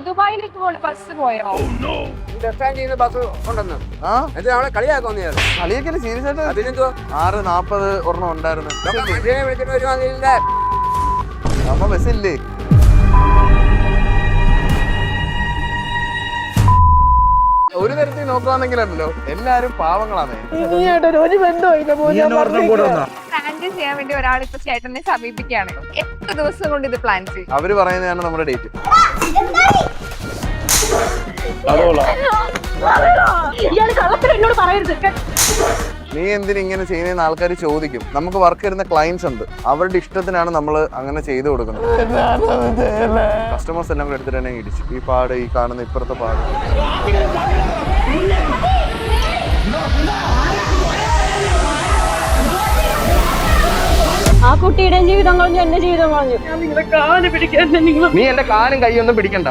ദുബായിലേക്ക് പോണ ബസ് പോയോ? ബസ് ഉണ്ടെന്ന് എന്നിട്ട് അവളെ കളിയാക്കൊന്നു കളിയൊക്കെ സീരിയസ് ആയിട്ട് അതിനെന്തോ 6:40 ഒരെണ്ണം ഉണ്ടായിരുന്നു. വിളിച്ചിട്ട് വരുവാന്നില്ല. അമ്മ ബസ്സില്ലേ? ഒരു തരത്തിൽ നോക്കുകയാണെങ്കിലല്ലോ എല്ലാരും പാവങ്ങളാണ്. പ്രാങ്ക് ചെയ്യാൻ വേണ്ടി ഒരാൾ ഇപ്പൊ ചേട്ടനെ സമീപിക്കുകയാണ്. എത്ര ദിവസം കൊണ്ട് ഇത് പ്ലാൻ ചെയ്യും? അവര് പറയുന്നതാണ് നമ്മുടെ ഡേറ്റ്. നീ എന്തിനാ ഇങ്ങനെ ചെയ്യുന്നതെന്ന് ആൾക്കാർ ചോദിക്കും. നമുക്ക് വർക്ക് വരുന്ന ക്ലയൻസ് ഉണ്ട്, അവരുടെ ഇഷ്ടത്തിനാണ് നമ്മൾ അങ്ങനെ ചെയ്തു കൊടുക്കുന്നത്. കസ്റ്റമേഴ്സ് എല്ലാം കൂടെ എടുത്തിട്ട് തന്നെ ഇടിച്ചു. ഈ പാട്, ഈ കാണുന്ന ഇപ്പുറത്തെ പാട്. ആ കുട്ടിയുടെ ജീവിതം കളഞ്ഞു, എന്റെ ജീവിതം കളഞ്ഞു. നീ എന്റെ കാലും കൈയൊന്നും പിടിക്കണ്ട.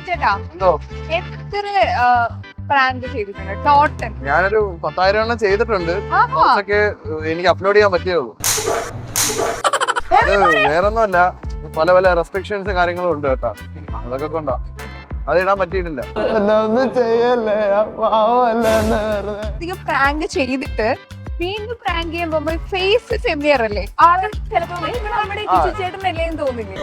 ചേട്ടാ എത്ര പ്രാങ്ക് ചെയ്തിട്ടുണ്ട് ടോട്ടൽ? ഞാനൊരു 10,000 എണ്ണം ചെയ്തിട്ടുണ്ട്. കുറച്ചൊക്കെ എനിക്ക് അപ്ലോഡ് ചെയ്യാൻ പറ്റിയുള്ളൂ. അത് വേറൊന്നുമല്ല, പല പല റെസ്ട്രിക്ഷൻസ് കാര്യങ്ങളും ഉണ്ട് കേട്ടാ. അതൊക്കെ കൊണ്ടാ അതിടാൻ പറ്റിയിട്ടില്ല. അധികം പ്രാങ്ക് ചെയ്തിട്ട് വീണ്ടും പ്രാങ്ക് ചെയ്യുമ്പോ ഫേസ് ഫെമിലിയർ അല്ലേ? ആളുകൾ ചിലപ്പോ നമ്മുടെ ചേട്ടനല്ലേ എന്ന് തോന്നില്ലേ?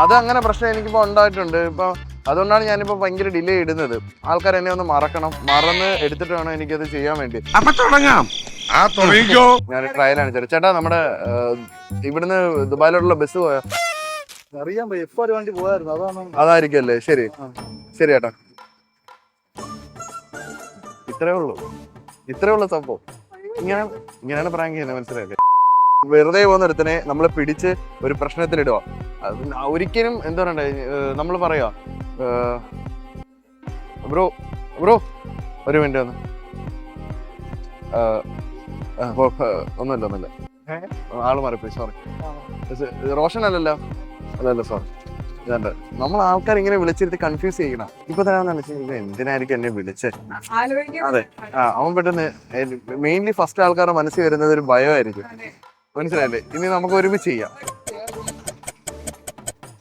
അത് അങ്ങനെ പ്രശ്നം എനിക്കിപ്പോ ഉണ്ടായിട്ടുണ്ട്. ഇപ്പൊ അതുകൊണ്ടാണ് ഞാനിപ്പോ ഭയങ്കര ഡിലേ ഇടുന്നത്. ആൾക്കാർ എന്നെ ഒന്ന് മറന്ന് എടുത്തിട്ട് വേണം എനിക്കത് ചെയ്യാൻ വേണ്ടി. ഞാൻ ട്രയലാണ്. ചേട്ടാ നമ്മുടെ ഇവിടുന്ന് ദുബായിലോട്ടുള്ള ബസ് പോയാ അറിയാൻ എപ്പോ വണ്ടി പോയായിരുന്നു, അതാണ്. അതായിരിക്കും അല്ലേ? ശരി ശരി ചേട്ടാ. ഇത്രേ ഉള്ളു സംഭവം. ഇങ്ങനെയാണ് പ്രാങ്ക് ചെയ്യുന്നത്, മനസ്സിലായില്ലേ? വെറുതെ പോകുന്ന ഒരുത്തനെ നമ്മളെ പിടിച്ച് ഒരു പ്രശ്നത്തിലിടുക. ഒരിക്കലും എന്താ പറയണ്ടേ, നമ്മൾ പറയാ ബ്രോ ഒരു മിനിറ്റ് ഒന്ന്. ഒന്നുമില്ല ആള് മാറിപ്പോയി, സോറി. റോഷൻ അല്ലല്ലോ? സോറി. നമ്മൾ ആൾക്കാർ ഇങ്ങനെ വിളിച്ചിരുത്തി കൺഫ്യൂസ് ചെയ്യണം. ഇപ്പൊ തന്നെ എന്തിനായിരിക്കും എന്നെ വിളിച്ചത്? അതെ, അവൻ പെട്ടെന്ന് മെയിൻലി ഫസ്റ്റ് ആൾക്കാരുടെ മനസ്സിൽ വരുന്നത് ഒരു ഭയമായിരിക്കും, മനസ്സിലായില്ലേ? ഇനി നമുക്ക് ഒരുമിച്ച് ചെയ്യാം.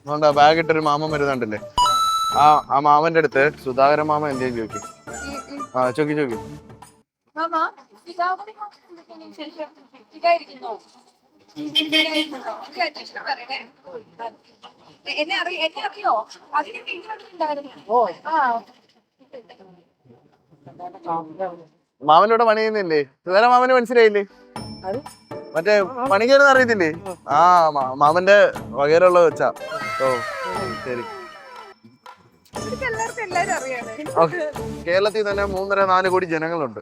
അതുകൊണ്ട് ആ ബാഗ് ഇട്ടൊരു മാമൻ വരുന്നുണ്ടല്ലേ, ആ മാമന്റെ അടുത്ത് സുധാകരൻ മാമൻ എന്തെങ്കിലും ചോദിക്കും. ചോദിക്കും. എന്നെ അറിയോ? മാമനോട് പണി ചെയ്യുന്നില്ലേ? സുധാകരൻ മാമന് മനസ്സിലായില്ലേ? മറ്റേ പണിക്കാരെന്ന് അറിയത്തില്ലേ? മാമന്റെ വകയിലുള്ള വെച്ചാ. ഓ ശരി. കേരളത്തിൽ തന്നെ 3.5-4 കോടി ജനങ്ങളുണ്ട്.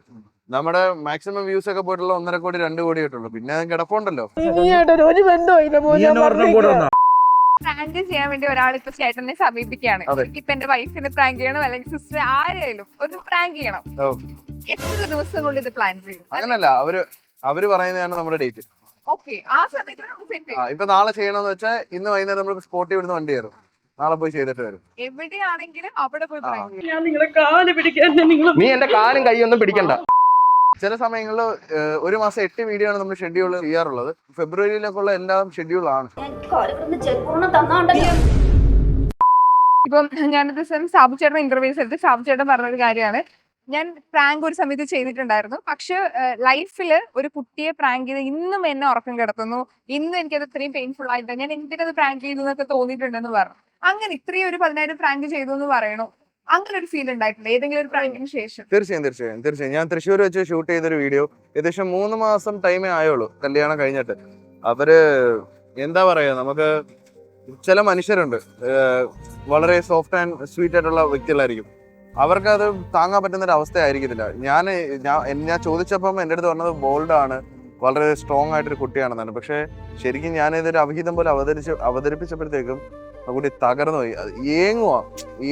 നമ്മുടെ മാക്സിമം വ്യൂസ് ഒക്കെ പോയിട്ടുള്ള 1.5 കോടി 2 കോടി ആയിട്ടുള്ളൂ. പിന്നെ കിടപ്പുണ്ടല്ലോ. പ്രാങ്ക് ചെയ്യാൻ വേണ്ടി ഒരാൾ ഇപ്പൊ ചേട്ടനെ സമീപിക്കുകയാണ്. ഇപ്പൊ എന്റെ വൈഫിനെ പ്രാങ്ക് ചെയ്യണം, അല്ലെങ്കിൽ സിസ്റ്റർ ആരെയും ഒരു പ്രാങ്ക് ചെയ്യണം. എത്ര ദിവസം കൊണ്ട് ഇത് പ്ലാൻ ചെയ്യും? അങ്ങനല്ല, അവര് പറയുന്നതാണ് നമ്മുടെ ഡേറ്റ്. ഇപ്പൊ നാളെ ചെയ്യണമെന്ന് വെച്ചാൽ ഇന്ന് വൈകുന്നേരം നമുക്ക് സ്പോട്ടിൽ വിടുന്ന വണ്ടി കയറും. നാളെ പോയി ചെയ്തിട്ട് വരും. എവിടെയാണെങ്കിലും അവിടെ പോയി നീ എന്റെ കാലും കൈയൊന്നും പിടിക്കണ്ട. ചില സമയങ്ങളിൽ 1 മാസം 8 വീഡിയോ ആണ് നമ്മൾ ഷെഡ്യൂൾ ചെയ്യാറുള്ളത്. ഫെബ്രുവരിയിലേക്കുള്ള എല്ലാം ഷെഡ്യൂളാണ്. ഇപ്പം ഞാനൊരു ദിവസം സാബു ചേട്ടൻ ഇന്റർവ്യൂസ് എടുത്ത് സാബു ചേട്ടൻ പറഞ്ഞൊരു കാര്യമാണ്, ഞാൻ പ്രാങ്ക് ഒരു സമയത്ത് ചെയ്തിട്ടുണ്ടായിരുന്നു. പക്ഷെ ലൈഫിൽ ഒരു കുട്ടിയെ പ്രാങ്ക് ചെയ്ത് ഇന്നും എന്നെ ഉറക്കം കിടത്തുന്നു. ഇന്നും എനിക്കത് ഇത്രയും പെയിൻഫുൾ ആയിട്ട് ഞാൻ എന്തിനത് പ്രാങ്ക് ചെയ്തു എന്നൊക്കെ തോന്നിയിട്ടുണ്ടെന്ന് പറഞ്ഞു. അങ്ങനെ ഇത്രയും ഒരു 10,000 പ്രാങ്ക് ചെയ്തു എന്ന് പറയണോ? അങ്ങനെ ഒരു ഫീൽ ഉണ്ടായിട്ടുണ്ട് ഏതെങ്കിലും ഒരു പ്രാങ്കിന് ശേഷം? തീർച്ചയായും. ഞാൻ തൃശ്ശൂർ വെച്ച് ഷൂട്ട് ചെയ്തൊരു വീഡിയോ ഏകദേശം 3 മാസം ടൈമേ ആയുള്ളൂ കല്യാണം കഴിഞ്ഞിട്ട്. അവര് എന്താ പറയാ, നമുക്ക് ചില മനുഷ്യരുണ്ട് വളരെ സോഫ്റ്റ് ആൻഡ് സ്വീറ്റ് ആയിട്ടുള്ള വ്യക്തികളായിരിക്കും. അവർക്കത് താങ്ങാൻ പറ്റുന്ന ഒരു അവസ്ഥ ആയിരിക്കത്തില്ല. ഞാൻ ചോദിച്ചപ്പം എൻ്റെ അടുത്ത് പറഞ്ഞത് ബോൾഡാണ്, വളരെ സ്ട്രോങ് ആയിട്ടൊരു കുട്ടിയാണെന്നാണ്. പക്ഷെ ശരിക്കും ഞാനിതൊരു അവിഹിതം പോലെ അവതരിപ്പിച്ചപ്പോഴത്തേക്കും ആ കുട്ടി തകർന്നു പോയി.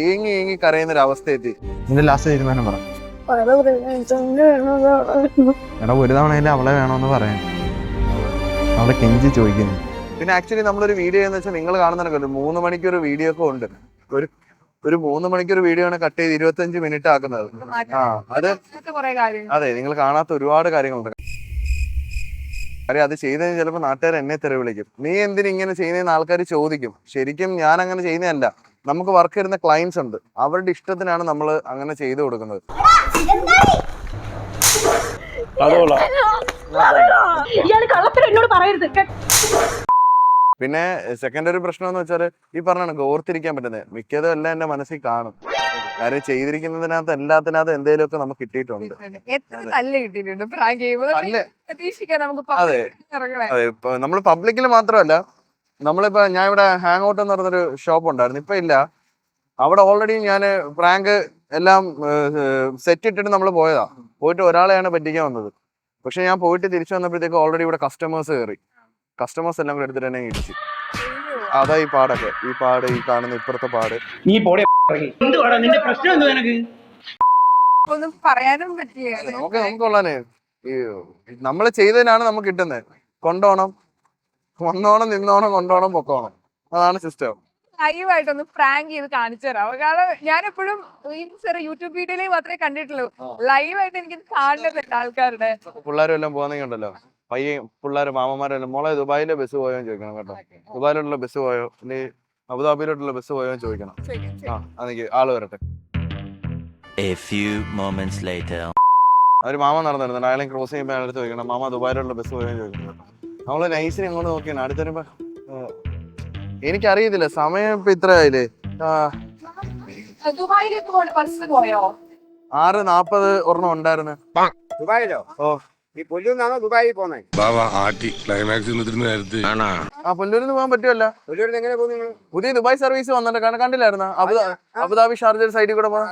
ഏങ്ങി കരയുന്ന ഒരു അവസ്ഥ എത്തി. നിന്റെ ലാസ്റ്റ് തീരുമാനം പറ. എടാ, ഒരു തവണയില് അവളെ വേണോന്ന് പറയാൻ അവളെ കെഞ്ചി ചോദിക്കുന്നു. പിന്നെ ആക്ച്വലി നമ്മളൊരു വീഡിയോ എന്ന് വെച്ചാൽ നിങ്ങൾ കാണുന്നതിനൊക്കെ 3 മണിക്കൂർ വീഡിയോ ഒക്കെ ഉണ്ട്. ഒരു 3 മണിക്കൂർ വീഡിയോ ആണ് കട്ട് ചെയ്ത് 25 മിനിറ്റ് ആക്കുന്നത്. അതെ, നിങ്ങൾ കാണാത്ത ഒരുപാട് കാര്യങ്ങളുണ്ട്. കാര്യം അത് ചെയ്തതിന് ചിലപ്പോൾ നാട്ടുകാർ എന്നെ തെറി വിളിക്കും. നീ എന്തിനും ഇങ്ങനെ ചെയ്യുന്നതെന്ന് ആൾക്കാർ ചോദിക്കും. ശരിക്കും ഞാൻ അങ്ങനെ ചെയ്യുന്നതല്ല. നമുക്ക് വർക്ക് വരുന്ന ക്ലയൻസ് ഉണ്ട്, അവരുടെ ഇഷ്ടത്തിനാണ് നമ്മൾ അങ്ങനെ ചെയ്തു കൊടുക്കുന്നത്. ഇയാള് കള്ളത്തിൽ എന്നോട് പറയരുത്. പിന്നെ സെക്കൻഡ് ഒരു പ്രശ്നം എന്ന് വെച്ചാൽ ഈ പറഞ്ഞാണ് ഓർത്തിരിക്കാൻ പറ്റുന്നത്. മിക്കതും എല്ലാം എന്റെ മനസ്സിൽ കാണും. കാര്യം ചെയ്തിരിക്കുന്നതിനകത്ത് എല്ലാത്തിനകത്ത് എന്തെങ്കിലുമൊക്കെ നമുക്ക് കിട്ടിയിട്ടുണ്ട്. എത്ര തല്ല് കിട്ടിയിട്ടുണ്ട് പ്രാങ്ക് ചെയ്യുമ്പോൾ. പ്രതീക്ഷിക്കാൻ നമുക്ക് അതെ ഇറങ്ങണേ. അതെ, ഇപ്പൊ നമ്മൾ പബ്ലിക്കിൽ മാത്രമല്ല, നമ്മളിപ്പോ ഞാൻ ഇവിടെ ഹാങ് ഔട്ട് എന്ന് പറഞ്ഞൊരു ഷോപ്പ് ഉണ്ടായിരുന്നു, ഇപ്പൊ ഇല്ല. അവിടെ ഓൾറെഡി ഞാൻ പ്രാങ്ക് എല്ലാം സെറ്റ് ഇട്ടിട്ട് നമ്മൾ പോയതാ. പോയിട്ട് ഒരാളെയാണ് പറ്റിക്കാൻ വന്നത്. പക്ഷെ ഞാൻ പോയിട്ട് തിരിച്ചു വന്നപ്പോഴത്തേക്ക് ഓൾറെഡി ഇവിടെ കസ്റ്റമേഴ്സ് കയറി. കസ്റ്റമേഴ്സ് എല്ലാം കൂടെ എടുത്തിട്ട് തന്നെ ഇടിച്ചു. അതാ ഈ പാടൊക്കെ, ഈ പാട്, ഈ കാണുന്ന ഇപ്പുറത്തെ പാട്. ഒന്നും പറയാനും പറ്റില്ല. നമുക്കുള്ളേ ഈ നമ്മള് ചെയ്തതിനാണ് നമുക്ക് കിട്ടുന്നത്. കൊണ്ടോണം, വന്നോണം, നിന്നോണം, കൊണ്ടോണം, പൊക്കോണം. അതാണ് സിസ്റ്റം. ലൈവായിട്ടൊന്ന് പ്രാങ്ക് ചെയ്ത് കാണിച്ചു തരാം. കാരണം ഞാൻ എപ്പോഴും ഈ ചെറിയ യൂട്യൂബ് വീഡിയോയിൽ മാത്രമേ കണ്ടിട്ടുള്ളൂ. ലൈവായിട്ട് എനിക്ക് കാണുന്നുണ്ട് ആൾക്കാരുടെ. പിള്ളേരും എല്ലാം പോകുന്നെങ്കിൽ ഉണ്ടല്ലോ, പയ്യെ പിള്ളേർ മാമന്മാരെല്ലാം മോളെ ദുബായിലെ ബസ് പോയോ ചോദിക്കണം കേട്ടോ. ദുബായിലോട്ടുള്ള ബസ് പോയോ, ഇനി അബുദാബിയിലോട്ടുള്ള ബസ് പോയോ ചോദിക്കണം. അതെനിക്ക് ആള് വരട്ടെ. A few moments later. അവര് മാമ നടന്നിരുന്നുണ്ട്, അയാളെ ക്രോസ് ചെയ്യുമ്പോൾ അയാളെ ചോദിക്കണം മാമ ദുബായിലോട്ടുള്ള ബസ് പോയോ ചോദിക്കണം. നമ്മള് നൈസിനെ അങ്ങോട്ട് നോക്കിയാണ്. അടുത്ത് വരുമ്പോ എനിക്കറിയത്തില്ല സമയം ഇപ്പൊ ഇത്ര ആയില്ലേ. ദുബായിലേക്ക് ബസ് പോയോ? 6:40 ഒരെണ്ണം ഉണ്ടായിരുന്നു. ദുബായിലോ? ഓ, ഈ പൊല്ലൂന്നാണോ ദുബായി പോന്നെ? പുല്ലൂരിന്ന് പോകാൻ പറ്റുമല്ല. പൊല്ലൂരിൽ എങ്ങനെ പോകും നിങ്ങൾ? പുതിയ ദുബായ് സർവീസ് വന്നിട്ട് കണ്ടില്ലായിരുന്ന? അബുദാബി ഷാർജ സൈഡിൽ കൂടെ പോകാൻ.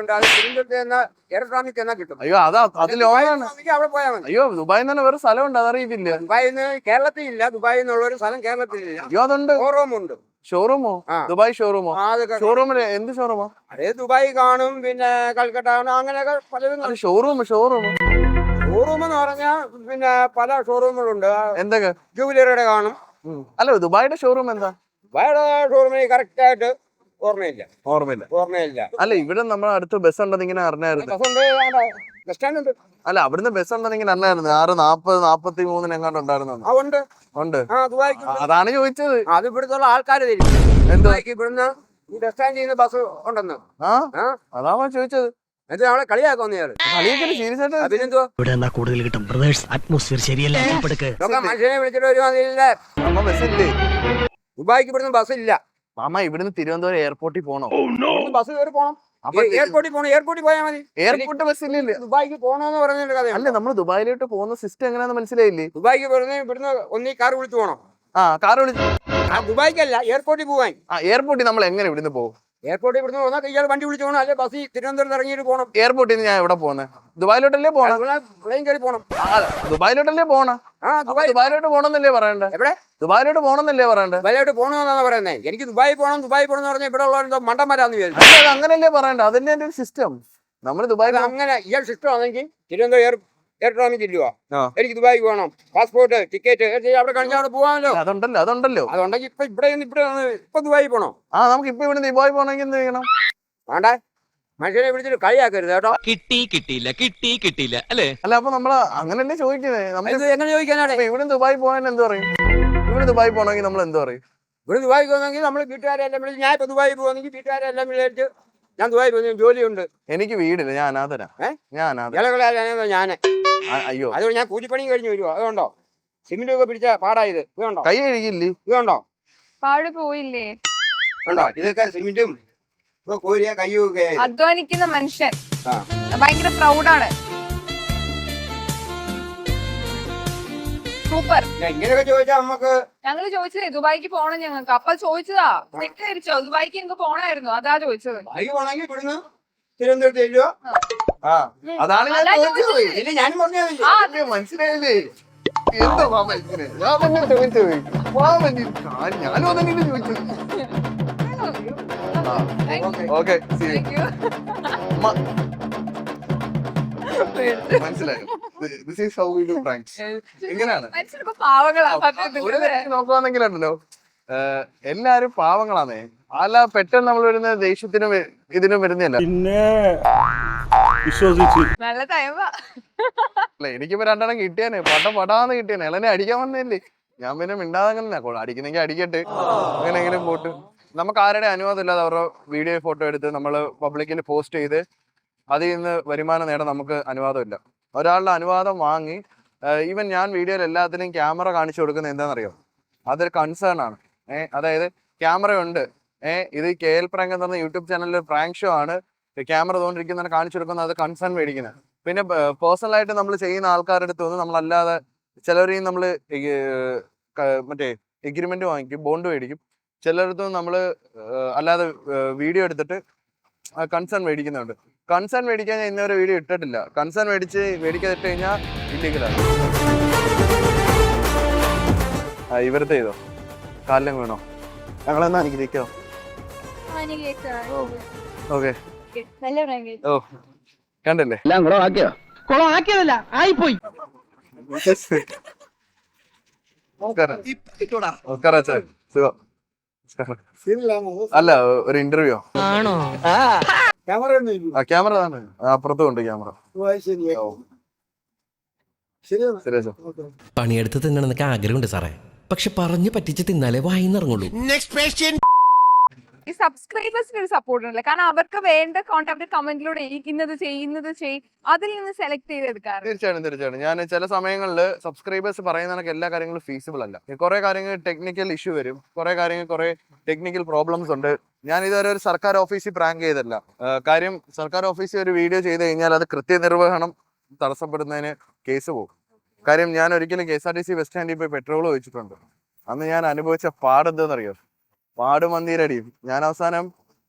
ഉണ്ട് അത് തിരുവനന്തപുരത്ത് എന്നാ എയർട്രാമിക് എന്നാ കിട്ടും. അയ്യോ അത് ലോങ്ങാണ്. അവിടെ പോയാൽ മതി. അയ്യോ ദുബായിൽ തന്നെ വേറെ സ്ഥലമുണ്ട്, അതറിയത്തില്ല. ദുബായിൽ നിന്ന് കേരളത്തിൽ ഇല്ല. ദുബായിൽ നിന്നുള്ള ഒരു സ്ഥലം കേരളത്തിലില്ല. അയ്യോ അതുണ്ട്. ഷോറൂമുണ്ട്. ഷോറൂമോ? ദുബായ് ഷോറൂമോ? ഷോറൂമില് എന്ത് ഷോറൂമോ? അതേ ദുബായ് കാണും, പിന്നെ കൽക്കട്ട കാണും, അങ്ങനെയൊക്കെ പലതും. ഷോറൂം ഷോറൂം എന്ന് പറഞ്ഞാൽ പിന്നെ പല ഷോറൂമുകളുണ്ട്. എന്തൊക്കെ? ജൂവലറിയുടെ കാണും. അല്ല ദുബായിയുടെ ഷോറൂം എന്താ? ദുബായിയുടെ ഷോറൂമിന് കറക്റ്റ് ആയിട്ട് ഓർമ്മയില്ല. അല്ല ഇവിടെ നമ്മുടെ അടുത്ത് ബസ് ഉണ്ടെന്ന് ഇങ്ങനെ അറിഞ്ഞായിരുന്നു. ബസ് സ്റ്റാൻഡ് ഉണ്ട്. അല്ല അവിടുന്ന് ബസ് ഉണ്ടെന്ന് ഇങ്ങനെ അറിഞ്ഞായിരുന്നു. 6:40-43 എങ്ങാണ്ട് ഉണ്ടായിരുന്നു. ഉണ്ട്. അതാണ് ചോദിച്ചത്. അത് ഇവിടുത്തെ ആൾക്കാർ തരും. ഇവിടുന്ന് ഈ ബസ് സ്റ്റാൻഡിൽ നിന്ന് ബസ് ഉണ്ടെന്ന്. അതാണ് ചോദിച്ചത്. എന്നിട്ട് നമ്മളെ കളിയാക്കൊന്നു സീരിയസ് ആയിട്ട്. അതിനെന്തുവാ കൂടുതൽ കിട്ടും ബ്രദേഴ്സ്, അറ്റ്മോസ്ഫിയർ ശരിയല്ല. മനുഷ്യനെ വിളിച്ചിട്ട് ഒരു മതിയില്ലേ? ബസ്സില്ലേ ദുബായിക്ക് ഇവിടുന്ന് ബസ് ഇല്ല. മാമ ഇവിടുന്ന് തിരുവനന്തപുരം എയർപോർട്ടിൽ പോണോ? ബസ് കയറി പോണം. എയർപോർട്ടിൽ പോയാൽ മതി. എയർപോർട്ട് ബസ്സില്ലേ? ദുബായിക്ക് പോകണമെന്ന് പറഞ്ഞൊരു കഥ. അല്ല നമ്മൾ ദുബായിലോട്ട് പോകുന്ന സിസ്റ്റം എങ്ങനെയാന്ന് മനസ്സിലായില്ലേ? ദുബായിക്ക് ഇവിടുന്ന് ഒന്നീ കാർ വിളിച്ചു പോകണം. കാർ വിളിച്ചു. ദുബായിക്കല്ല, എയർപോർട്ടിൽ പോവാൻ. എയർപോർട്ടിൽ നമ്മൾ എങ്ങനെ ഇവിടുന്ന് പോകും? എയർപോർട്ടിൽ ഇവിടുന്ന് പോന്നാൽ ഇയാൾ വണ്ടി വിളിച്ചു പോകണം, അല്ലെ ബസ് തിരുവനന്തപുരത്ത് ഇറങ്ങിയിട്ട് പോകണം. എയർപോർട്ടിൽ നിന്ന് ഞാൻ എവിടെ പോകുന്നത്? ദുബായിലോട്ടല്ലേ പോണം? പ്ലെയിൻ കയറി പോകണം. ദുബായിലോട്ടല്ലേ പോണം? ദുബായിലോട്ട് പോകണമെന്നല്ലേ പറയണ്ടേ? എവിടെ? ദുബായിലോട്ട് പോകണമെന്നല്ലേ പറയണ്ടേ? ദുബായിലോട്ട് പോകണമെന്നാണ് പറയുന്നത്. എനിക്ക് ദുബായി പോകണം എന്ന് പറഞ്ഞാൽ ഇവിടെ ഉള്ള മണ്ടന്മാരാന്ന് വിചാരിച്ചു. അത് അങ്ങനല്ലേ പറയണ്ടേ? അതല്ലേ എന്റെ ഒരു സിസ്റ്റം. നമ്മള് ദുബായിൽ അങ്ങനെ ഇയാൾ സിസ്റ്റം ആണെങ്കിൽ തിരുവനന്തപുരം എയർട്രാമിക് ഇല്ലുവാ, എനിക്ക് ദുബായിക്ക് പോകണം, പാസ്പോർട്ട് ടിക്കറ്റ് അവിടെ കഴിഞ്ഞാൽ അവിടെ പോകാമല്ലോ. അതുണ്ടല്ലോ. അതുണ്ടെങ്കിൽ ഇപ്പൊ ദുബായി പോണോ? നമുക്ക് ഇപ്പൊ ഇവിടെ ദുബായി പോകണമെങ്കിൽ എന്ത് ചെയ്യണം? വേണ്ടേ, മനുഷ്യനെ വിളിച്ചിട്ട് കളിയാക്കരുത് കേട്ടോ. കിട്ടിയില്ല അല്ലേ? അല്ല അപ്പൊ നമ്മള് അങ്ങനല്ലേ ചോദിക്കുന്നത്? നമുക്ക് എങ്ങനെ ചോദിക്കാനാണ്? ഇവിടെ ദുബായി പോകാൻ എന്ത് പറയും? ഇവിടെ ദുബായി പോകണമെങ്കിൽ നമ്മൾ എന്ത് പറയും? ഇവിടെ ദുബായി പോകുന്നെങ്കിൽ നമ്മൾ വീട്ടുകാരെ എല്ലാം വിളിച്ച്, ഞാൻ ഇപ്പൊ ദുബായി പോകുന്നെങ്കിൽ വീട്ടുകാരെ എല്ലാം വിളിച്ച് ഞാൻ ദുബായി പോകുന്ന ജോലിയുണ്ട്. എനിക്ക് വീടില്ല, ഞാൻ അനാഥനാ. ഞാന് അയ്യോ അതുകൊണ്ട് ഞാൻ കൂലിപ്പണിയും കഴിഞ്ഞ് വരുവോ? അതുകൊണ്ടോ സിമെന്റ് ഒക്കെ പിടിച്ച പാടായത് ഇതുണ്ടോ? കൈ കഴുകില്ലേ? ഇതുണ്ടോ? പാട് പോയില്ലേ? ഉണ്ടോ? ഇതൊക്കെ സിമെന്റും കോരിയ കയ്യൊക്കെ. അധ്വാനിക്കുന്ന മനുഷ്യൻ ഭയങ്കര പ്രൗഡാണ്. സൂപ്പർ. ഇങ്ങനെയൊക്കെ ചോദിച്ചാൽ നമുക്ക്, ഞങ്ങള് ചോദിച്ചതേ ദുബായിക്ക് പോണം ഞങ്ങൾക്ക്. അപ്പൊ ചോദിച്ചതാ തെറ്റിദ്ധരിച്ചോ? ദുബായിക്ക് ഞങ്ങൾക്ക് പോണായിരുന്നു, അതാ ചോദിച്ചത്. ദുബായിക്ക് പോണെങ്കിൽ ഇവിടുന്ന് തിരുവനന്തപുരത്ത് ചെല്ലുവോ? അതാണ് ഞാൻ ചോദിച്ചത്. ഇല്ല, ഞാനും പറഞ്ഞതല്ലേ. മനസ്സിലായില്ലേ? എന്തോ മാമ ഇങ്ങനെ ഞാൻ തന്നെ ചോദിച്ചത്. ഞാനും അതന്നെ ചോദിച്ചത്. ഓക്കെ മനസ്സിലായോ? This is how we do pranks. എങ്ങനെയാണ് നോക്കുവാണെങ്കിലുണ്ടല്ലോ, എല്ലാരും പാവങ്ങളാന്നേ. അല്ല പെട്ടെന്ന് നമ്മൾ വരുന്ന ദേഷ്യത്തിനും ഇതിനും വരുന്നില്ല. പിന്നെ വിശ്വസിച്ച് നല്ല ടൈമാ. അല്ല എനിക്കിപ്പോ രണ്ടെണ്ണം കിട്ടിയാനെ പടാന്ന് കിട്ടിയാനെ എളനെ അടിക്കാൻ വന്നില്ലേ. ഞാൻ പിന്നെ മിണ്ടാതെ അടിക്കുന്നെങ്കിൽ അടിക്കട്ടെ, അങ്ങനെങ്കിലും പോട്ട്. നമുക്ക് ആരുടെ അനുവാദം ഇല്ലാതെ അവരുടെ വീഡിയോ ഫോട്ടോ എടുത്ത് നമ്മൾ പബ്ലിക്കിൽ പോസ്റ്റ് ചെയ്ത് അതിൽ നിന്ന് വരുമാനം നേടാൻ നമുക്ക് അനുവാദമില്ല. ഒരാളുടെ അനുവാദം വാങ്ങി ഈവൻ ഞാൻ വീഡിയോയിൽ എല്ലാത്തിനും ക്യാമറ കാണിച്ചു കൊടുക്കുന്നത് എന്താണെന്നറിയോ, അതൊരു കൺസേൺ ആണ്. അതായത് ക്യാമറ ഉണ്ട്, ഇത് KL പ്രാങ്ക് എന്ന് പറഞ്ഞ യൂട്യൂബ് ചാനലിൽ പ്രാങ്ക് ഷോ ആണ്, ക്യാമറ തോന്നിരിക്കുന്നതിന് കാണിച്ചു കൊടുക്കുന്നത്, അത് കൺസേൺ മേടിക്കുന്നത്. പിന്നെ പേഴ്സണലായിട്ട് നമ്മൾ ചെയ്യുന്ന ആൾക്കാരുടെ അടുത്ത് നിന്ന് നമ്മളല്ലാതെ ചിലരെയും നമ്മൾ മറ്റേ എഗ്രിമെന്റ് വാങ്ങിക്കും, ബോണ്ട് മേടിക്കും. ചിലയിടത്തും നമ്മൾ അല്ലാതെ വീഡിയോ എടുത്തിട്ട് കൺസേൺ മേടിക്കുന്നുണ്ട്. കൺസേൺ മേടിക്കാൻ ഞാൻ ഇന്നവരെ വീഡിയോ ഇട്ടിട്ടില്ല. കൺസേൺ മേടിക്കാതിട്ട് കഴിഞ്ഞാൽ ഇല്ലീഗലാണ്. ഇവരത്തെ ചെയ്തോ കാലിലും വീണോ? ഞങ്ങളെന്നാ എനിക്ക് ഇരിക്കോ? ഓക്കെ ഓ കണ്ടല്ലേ എല്ലാം കൂടെ ആക്കിയോ? കുളം ആക്കിയതല്ല, ആയിപ്പോയി. നമസ്കാരം. നമസ്കാരം അച്ഛാ, സുഖം. അല്ല ഒരു ഇന്റർവ്യൂ ആണോ? ക്യാമറ ആണ് അപ്പുറത്തും ഉണ്ട് ക്യാമറ. ശരി അച്ഛാ. പണിയെടുത്ത് തിന്നണമെന്നൊക്കെ ആഗ്രഹമുണ്ട് സാറേ, പക്ഷെ പറഞ്ഞു പറ്റിച്ച് തിന്നാലേ വായിന്നിറങ്ങുള്ളൂ. ഈ സബ്സ്ക്രൈബേഴ്സിന് ഒരു സപ്പോർട്ട് ഉണ്ടല്ലോ, കാരണം അവർക്ക് വേണ്ട കോൺടാക്ട് കമന്റിലൂടെ ഇന്നത് ചെയ്യും അതിൽ നിന്ന് സെലക്ട് ചെയ്തെടുക്കാറ്. തീർച്ചയായിട്ടും ഞാൻ ചില സമയങ്ങളിൽ സബ്സ്ക്രൈബേഴ്സ് പറയുന്ന എല്ലാ കാര്യങ്ങളും ഫീസിബിൾ അല്ല. കുറെ കാര്യങ്ങൾ ടെക്നിക്കൽ ഇഷ്യൂ വരും, കുറെ കാര്യങ്ങൾ കുറെ ടെക്നിക്കൽ പ്രോബ്ലംസ് ഉണ്ട്. ഞാൻ ഇതുവരെ ഒരു സർക്കാർ ഓഫീസിൽ പ്രാങ്ക് ചെയ്തല്ല. കാര്യം സർക്കാർ ഓഫീസിൽ ഒരു വീഡിയോ ചെയ്ത് കഴിഞ്ഞാൽ അത് കൃത്യനിർവഹണം തടസ്സപ്പെടുന്നതിന് കേസ് പോകും. കാര്യം ഞാൻ ഒരിക്കലും KSRTC ബസ് സ്റ്റാൻഡിൽ പോയി പെട്രോൾ ഒഴിച്ചിട്ടുണ്ട്. അന്ന് ഞാൻ അനുഭവിച്ച പാടെന്തെന്നറിയോ, പാടുമന്തിരടിയും. ഞാൻ അവസാനം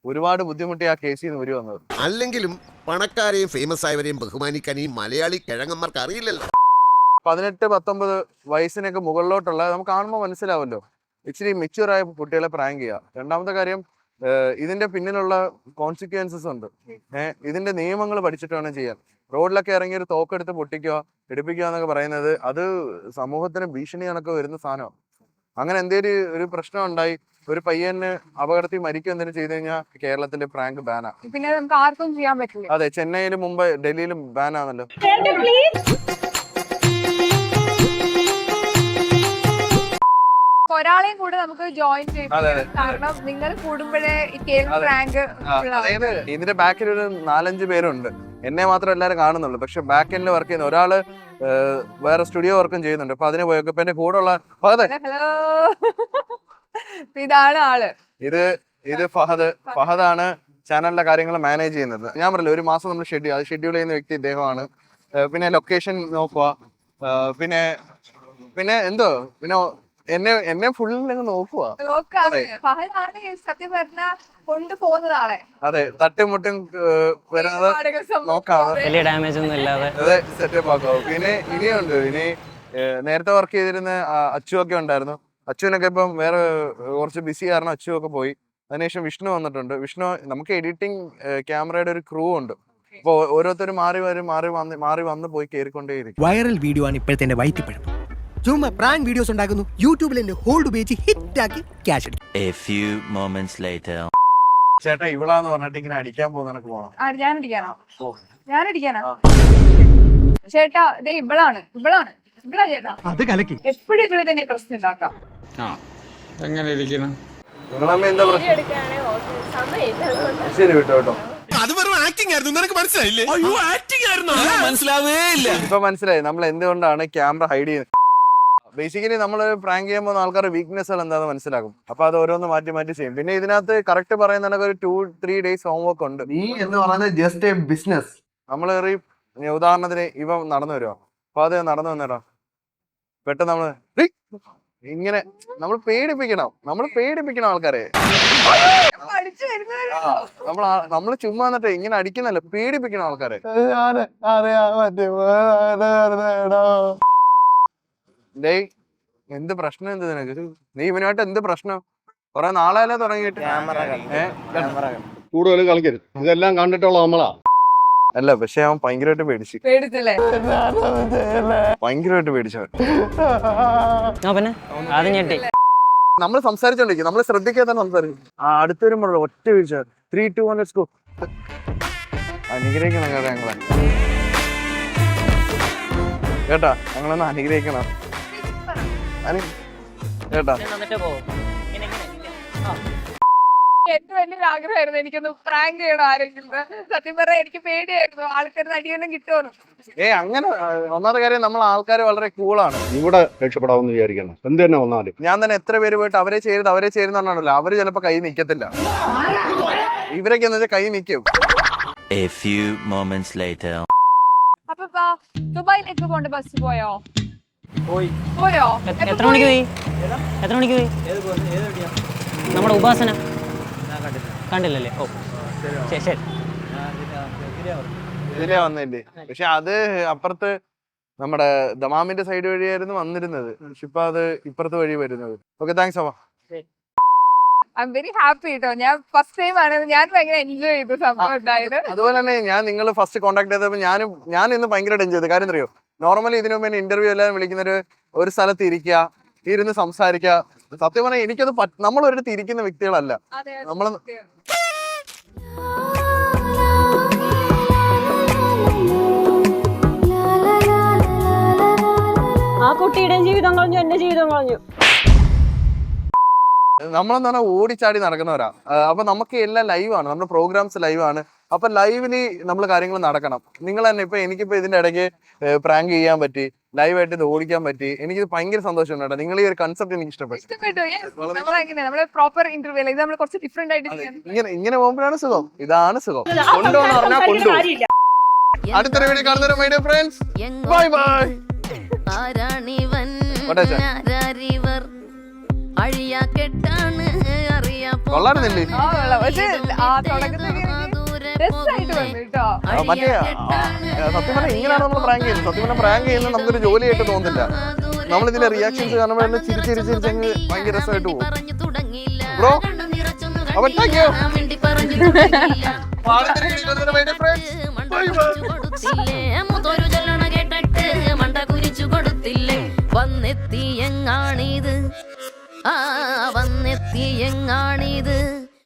ഒരുപാട് ബുദ്ധിമുട്ടി ആ കേസിൽ നിന്ന് വന്നത്. അല്ലെങ്കിലും പണക്കാരെയും ഫേമസ് ആയവരെയും ബഹുമാനിക്കാൻ ഈ മലയാളി കിഴങ്ങന്മാർക്ക് അറിയില്ലല്ലോ. 18-19 വയസ്സിനൊക്കെ മുകളിലോട്ടുള്ള നമുക്ക് കാണുമ്പോൾ മനസ്സിലാവല്ലോ, ഇച്ചിരി മെച്യൂർ ആയ കുട്ടികളെ പ്രാങ്ക് ചെയ്യുക. രണ്ടാമത്തെ കാര്യം, ഇതിന്റെ പിന്നിലുള്ള കോൺസിക്വൻസസ് ഉണ്ട്. ഇതിന്റെ നിയമങ്ങൾ പഠിച്ചിട്ട് വേണം ചെയ്യാൻ. റോഡിലൊക്കെ ഇറങ്ങി ഒരു തോക്കെടുത്ത് പൊട്ടിക്കുക, എടുപ്പിക്കുക എന്നൊക്കെ പറയുന്നത് അത് സമൂഹത്തിന് ഭീഷണി കണക്ക് വരുന്ന സാധനമാണ്. അങ്ങനെ എന്തെങ്കിലും ഒരു പ്രശ്നം ഉണ്ടായി, ഒരു പയ്യന് അപകടത്തിൽ മരിക്കുക എന്തെങ്കിലും ചെയ്ത് കഴിഞ്ഞാൽ കേരളത്തിലെ പ്രാങ്ക് ബാനാ. പിന്നെ നമുക്ക് ആർക്കും ചെയ്യാൻ പറ്റില്ല. അതെ, ചെന്നൈയിലും മുംബൈ ഡൽഹിയിലും ബാനാണല്ലോ. ഒരാളെയും കൂടെ നമുക്ക് ജോയിൻ ചെയ്യാം, കാരണം നിങ്ങൾ കൂടുമ്പോഴേ ഈ KL പ്രാങ്ക്. അതായത് ഇതിന്റെ ബാക്കിൽ ഒരു 4-5 പേരുണ്ട്. എന്നെ മാത്രം എല്ലാവരും കാണുന്നുള്ളൂ, പക്ഷെ ബാക്ക് എൻഡിൽ വർക്ക് ചെയ്യുന്ന ഒരാള് വേറെ സ്റ്റുഡിയോ വർക്കും ചെയ്യുന്നുണ്ട്. അപ്പൊ അതിന് പോയൊക്കെ ഇപ്പൊ എന്റെ കൂടെ ഉള്ള ഹലോ, ഇതാണ് ആള്. ഇത് ഫഹദാണ് ചാനലിന്റെ കാര്യങ്ങൾ മാനേജ് ചെയ്യുന്നത്. ഞാൻ പറഞ്ഞില്ല, ഒരു മാസം നമ്മൾ ഷെഡ്യൂൾ ചെയ്യുന്ന വ്യക്തി ഇദ്ദേഹമാണ്. പിന്നെ ലൊക്കേഷൻ നോക്കുക, പിന്നെ എന്തോ പിന്നെ എന്നെ ഫുള്ള് നോക്കുക. സത്യം പറഞ്ഞ കൊണ്ടുപോകുന്നത് ആളെ. അതെ, തട്ടിമുട്ടും വരുന്നത് നോക്കാതെ വലിയ ഡാമേജ് ഒന്നും ഇല്ലാതെ അതെ സെറ്റപ്പ് ആക്കുക. പിന്നെ ഇനിയുണ്ട്, ഇനി നേരത്തെ വർക്ക് ചെയ്തിരുന്ന അച്ചു ഒക്കെ ഉണ്ടായിരുന്നു. അച്ചുവിനൊക്കെ ഇപ്പം വേറെ കുറച്ച് ബിസി കാരണം അച്ചു ഒക്കെ പോയി. അതിനുശേഷം വിഷ്ണു വന്നിട്ടുണ്ട്. വിഷ്ണു നമുക്ക് എഡിറ്റിംഗ് ക്യാമറയുടെ ഒരു ക്രൂ ഉണ്ട്. അപ്പൊ ഓരോരുത്തരും മാറി വന്ന് പോയി കയറിക്കൊണ്ടേയിരിക്കും. വൈറൽ വീഡിയോ ആണ് ഇപ്പോഴത്തെ വൈറ്റിപ്പഴം. ചുമ്മാ പ്രാങ്ക് വീഡിയോസ് ഉണ്ടാക്കുന്നു, യൂട്യൂബിൽ എന്റെ ഹോൾഡ് ഉപയോഗിച്ച് ഹിറ്റാക്കി ക്യാഷ് എടുക്കും. A few moments later. ചേട്ടാ ഇവളാന്ന് പറഞ്ഞിട്ട് ഇങ്ങനെ അടിക്കാൻ പോകുന്നതിനൊക്കെ പോകണം. ഞാനടിക്കാനോ ചേട്ടാ? ഇവളാണ് ചേട്ടാ. അത് കലക്കി. എപ്പോഴും ഇവിടെ തന്നെ പ്രശ്നം ഉണ്ടാക്കാം. എങ്ങനെ ഇരിക്കണം? നിങ്ങളമ്മ എന്താ പ്രശ്നം? ശരി കേട്ടോ. അത് വെറും ആക്ടിംഗ് ആയിരുന്നു, നിനക്ക് മനസ്സിലായില്ലേ? മനസ്സിലാവേ ഇല്ല. ഇപ്പൊ മനസ്സിലായി നമ്മൾ എന്തുകൊണ്ടാണ് ക്യാമറ ഹൈഡ് ചെയ്യുന്നത്. ബേസിക്കലി നമ്മൾ പ്രാങ്ക് ചെയ്യുമ്പോൾ ആൾക്കാരുടെ വീക്ക്നെസ്സുകൾ എന്താണെന്ന് മനസ്സിലാക്കും. അപ്പൊ അത് ഓരോന്ന് മാറ്റി ചെയ്യും. പിന്നെ ഇതിനകത്ത് കറക്റ്റ് പറയുന്ന ഒരു 2-3 ഡേയ്സ് ഹോംവർക്ക് ഉണ്ട്. നീ എന്ന് പറയുന്നത് ജസ്റ്റ് എ ബിസിനസ്. നമ്മൾ ഉദാഹരണത്തിന് ഇവ നടന്നു വരുവാ, അപ്പൊ അത് നടന്നു വന്നേടാ, പെട്ടെന്ന് ഇങ്ങനെ നമ്മൾ പേടിപ്പിക്കണം ആൾക്കാരെ. നമ്മള് ചുമ്മാ എന്നിട്ട് ഇങ്ങനെ അടിക്കുന്നല്ല, പേടിപ്പിക്കണം ആൾക്കാരെ. എന്ത് പ്രശ്നം എന്ത് നിനക്ക്? നീ ഇവനായിട്ട് എന്ത് പ്രശ്നം? കൊറേ നാളെയല്ലേ തുടങ്ങിയിട്ട്. കൂടുതൽ കളിക്കരുത്, ഇതെല്ലാം കണ്ടിട്ടുള്ള നമ്മളാ. അല്ല, പക്ഷെ അവൻ ഭയങ്കരമായിട്ട് പേടിച്ചല്ലേ? ഭയങ്കരമായിട്ട് പേടിച്ചവൻ. നമ്മൾ സംസാരിച്ചോണ്ടിരിക്കും, നമ്മൾ ശ്രദ്ധിക്കാതെ സംസാരിക്കും. അടുത്ത് വരുമ്പോഴോ ഒറ്റ വീഴ്ച. 3, 2, 1 let's go. അനുഗ്രഹിക്കണം കേട്ടോ ഞങ്ങളെ. കേട്ടാ ഞങ്ങളൊന്ന് അനുഗ്രഹിക്കണം. കേട്ടാ എന്റെ വലിയൊരു ആഗ്രഹമായിരുന്നു എനിക്കൊന്ന് പ്രാങ്ക് ചെയ്യണം ആരെങ്കിലും. സത്യം പറഞ്ഞാൽ എനിക്ക് പേടിയായിരുന്നു ആൾക്കാർ അടിയൊന്നും കിട്ടുമെന്ന്. അങ്ങനെ ഒന്നാമത്തെ കാര്യം നമ്മൾ ആൾക്കാർ വളരെ കൂളാണ്. ഇവിടെ രക്ഷപ്പെടാമെന്ന് വിചാരിക്കണം. എന്ത് തന്നെ വന്നാലും ഞാൻ തന്നെ എത്ര പേര് പോയിട്ട് അവരെ ചേരുന്നുണ്ടല്ലോ, അവര് ചിലപ്പോ കൈ നിക്കത്തില്ല. ഇവരൊക്കെ എന്ന് വെച്ചാൽ കൈ നിക്കും. A few moments later. അപ്പൊ ദുബായിലേക്ക് പോണ്ട ബസ് പോയോ? എത്ര മണിക്ക് പോയി? നമ്മുടെ ഉപാസന കണ്ടില്ലല്ലേ? ഓ ശരി. ഇതിലേ വന്നില്ലേ? പക്ഷെ അത് അപ്പുറത്ത് നമ്മുടെ ദമാമിന്റെ സൈഡ് വഴിയായിരുന്നു വന്നിരുന്നത്. പക്ഷെ ഇപ്പൊ അത് ഇപ്പുറത്തെ വഴി വരുന്നത്. ഓക്കെ, താങ്ക്സ് അമ്മ. ഐ എം വെരി ഹാപ്പി കേട്ടോ. ഞാൻ ഫസ്റ്റ് ടൈം ആണ്, ഞാൻ ഭയങ്കര എൻജോയ് ചെയ്തു സംഭവം ഉണ്ടായത്. അതുപോലെ തന്നെ നിങ്ങൾ ഫസ്റ്റ് കോൺടാക്ട് ചെയ്തപ്പോൾ ഞാൻ ഇന്ന് ഭയങ്കരമായിട്ട് എൻജോയ് ചെയ്തു. കാര്യം അറിയോ, നോർമലി ഇതിനു മുമ്പ് ഇന്റർവ്യൂ എല്ലാം വിളിക്കുന്നൊരു ഒരു സ്ഥലത്ത് ഇരിക്കുക, ഇരുന്ന് സംസാരിക്കുക. സത്യം പറഞ്ഞാൽ എനിക്കത് നമ്മൾ ഒരിടത്ത് ഇരിക്കുന്ന വ്യക്തികളല്ല നമ്മൾ. ആ കുട്ടിയുടെ ജീവിതം കളഞ്ഞു, എന്റെ ജീവിതം കളഞ്ഞു. നമ്മളെന്ന് പറഞ്ഞാൽ ഓടിച്ചാടി നടക്കുന്നവരാ. അപ്പൊ നമുക്ക് എല്ലാം ലൈവാണ്, നമ്മുടെ പ്രോഗ്രാംസ് ലൈവാണ്. അപ്പൊ ലൈവില് നമ്മൾ കാര്യങ്ങൾ നടക്കണം. നിങ്ങൾ തന്നെ ഇപ്പൊ എനിക്കിപ്പോ ഇതിന്റെ ഇടയ്ക്ക് പ്രാങ്ക് ചെയ്യാൻ പറ്റി, ലൈവായിട്ട് ഇത് ഓടിക്കാൻ പറ്റി. എനിക്ക് ഭയങ്കര സന്തോഷമുണ്ട് കേട്ടോ. നിങ്ങൾ ഈ ഒരു കൺസെപ്റ്റ് എനിക്ക് ഇഷ്ടപ്പെട്ടു. നമ്മളെ പ്രോപ്പർ ഇന്റർവ്യൂ ഇത് നമ്മൾ കുറച്ച് ഡിഫറെന്റ് ആയിട്ട് ഇങ്ങനെ പോകുമ്പോഴാണ് സുഖം. ഇതാണ് സുഖം. കൊണ്ടുപോകുന്ന പറഞ്ഞാൽ കൊണ്ടുപോകും. അടുത്തൊരു വീഡിയോ കാണുന്നവരെ my dear friends, bye bye. കൊള്ളാറുന്നില്ലേ? മറ്റേ സത്യം പറഞ്ഞാൽ ഇങ്ങനെയാണ് നമ്മൾ പ്രാങ്ക് ചെയ്യുന്നത്. സത്യം പറഞ്ഞാൽ പ്രാങ്ക് ചെയ്യുന്നത് നമുക്കൊരു ജോലിയായിട്ട് തോന്നുന്നില്ല. നമ്മളിതിന്റെ റിയാക്ഷൻസ് കാണുമ്പോൾ ചിരിച്ചിരിച്ചിരിച്ചങ്ങ് ഭയങ്കര രസമായിട്ട് പോകും. ബ്രോ അപ്പൊ താങ്ക് യു. വന്നെത്തിയെങ്ങാണിത്